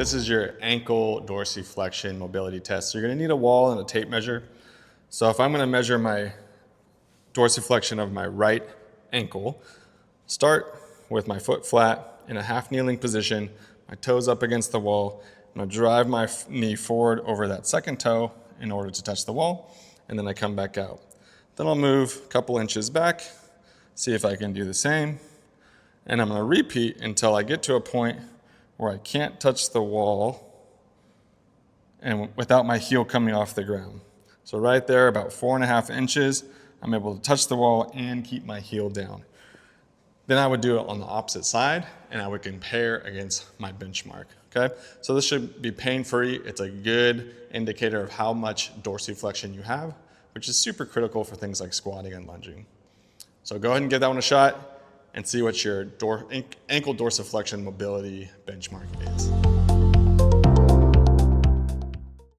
This is your ankle dorsiflexion mobility test. So you're gonna need a wall and a tape measure. So if I'm gonna measure my dorsiflexion of my right ankle, start with my foot flat in a half kneeling position, my toes up against the wall. I'm gonna drive my knee forward over that second toe in order to touch the wall, and then I come back out. Then I'll move a couple inches back, see if I can do the same, and I'm gonna repeat until I get to a point where I can't touch the wall and without my heel coming off the ground. So right there, about 4.5 inches, I'm able to touch the wall and keep my heel down. Then I would do it on the opposite side and I would compare against my benchmark, okay? So this should be pain-free. It's a good indicator of how much dorsiflexion you have, which is super critical for things like squatting and lunging. So go ahead and give that one a shot and see what your ankle dorsiflexion mobility benchmark is.